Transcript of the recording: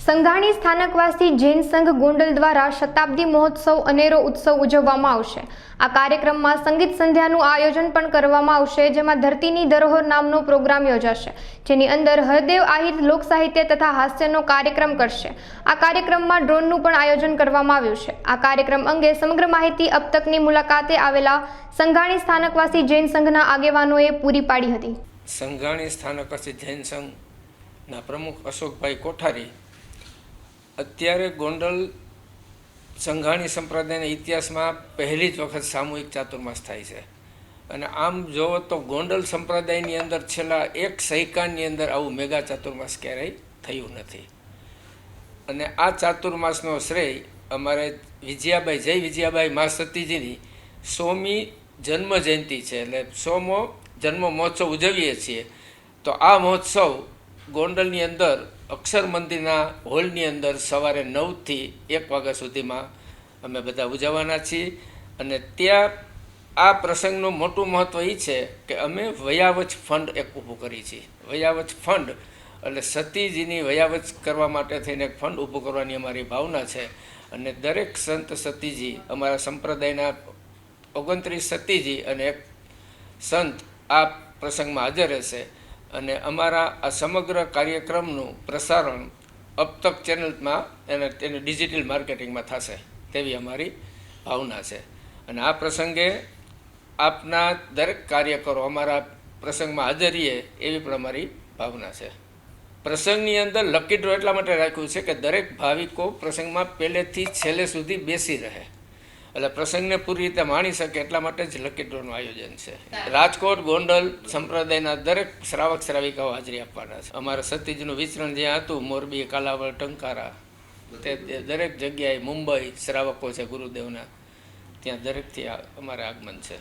સંઘાણી સ્થાનકવાસી જૈન સંઘ ગોંડલ દ્વારા શતાબ્દી મહોત્સવ અનેરો ઉત્સવ ઉજવવામાં આવશે। આ કાર્યક્રમમાં સંગીત સંધ્યાનું આયોજન પણ કરવામાં આવશે, જેમાં ધરતીની ધરોહર નામનો પ્રોગ્રામ યોજાશે, જેની અંદર હરદેવ આહિર લોક સાહિત્ય તથા હાસ્યનો કાર્યક્રમ કરશે। આ કાર્યક્રમમાં ડ્રોનનું પણ આયોજન કરવામાં આવ્યું છે। આ કાર્યક્રમ અંગે સમગ્ર માહિતી અબ તકની મુલાકાતે આવેલા સંઘાણી સ્થાનકવાસી જૈન સંઘના આગેવાનોએ પૂરી પાડી હતી। સંઘાણી સ્થાનકવાસી જૈન સંઘના પ્રમુખ અશોકભાઈ કોઠારી અત્યારે ગોંડલ સંઘાણી સંપ્રદાયના ઇતિહાસમાં પહેલી જ વખત સામૂહિક ચાતુર્માસ થાય છે અને આમ જોવો તો ગોંડલ સંપ્રદાયની અંદર છેલ્લા એક સૈકાની અંદર આવું મેગા ચાતુર્માસ ક્યારેય થયું નથી અને આ ચાતુર્માસનો શ્રેય અમારે વિજયાબાઈ જય વિજયાબાઈ મા સતીજીની 100મી જન્મ જયંતિ છે, એટલે 100મો જન્મ મહોત્સવ ઉજવીએ છીએ। તો આ મહોત્સવ ગોંડલની અંદર અક્ષર મંદિરના હોલની અંદર સવારે 9 થી 1 વાગ્યા સુધીમાં અમે બધા ઉજવવાના છીએ અને ત્યાં આ પ્રસંગનું મોટું મહત્ત્વ એ છે કે અમે વયાવચ ફંડ એક ઊભું કરી છીએ। વયાવચ ફંડ એટલે સતીજીની વયાવચ કરવા માટે થઈને એક ફંડ ઊભું કરવાની અમારી ભાવના છે અને દરેક સંત સતીજી અમારા સંપ્રદાયના 29 સતીજી અને એક સંત આ પ્રસંગમાં હાજર રહેશે અને અમારા આ સમગ્ર કાર્યક્રમનું પ્રસારણ અબ તક ચેનલમાં એને ડિજિટલ માર્કેટિંગમાં થશે તેવી અમારી ભાવના છે અને આ પ્રસંગે આપના દરેક કાર્યકરો અમારા પ્રસંગમાં હાજર રહે એવી પણ અમારી ભાવના છે। પ્રસંગની અંદર લકી ડ્રો એટલા માટે રાખ્યું છે કે દરેક ભાવિકો પ્રસંગમાં પહેલેથી છેલ્લે સુધી બેસી રહે, એટલે પ્રસંગને પૂરી રીતે માણી શકે એટલા માટે જ લકી ડ્રોનું આયોજન છે। રાજકોટ ગોંડલ સંપ્રદાયના દરેક શ્રાવક શ્રાવિકાઓ હાજરી આપવાના છે। અમારા સતીજીનું વિચરણ જ્યાં હતું મોરબી, કાલાવડ, ટંકારા, તે દરેક જગ્યાએ મુંબઈ શ્રાવકો છે ગુરુદેવના, ત્યાં દરેકથી અમારે આગમન છે।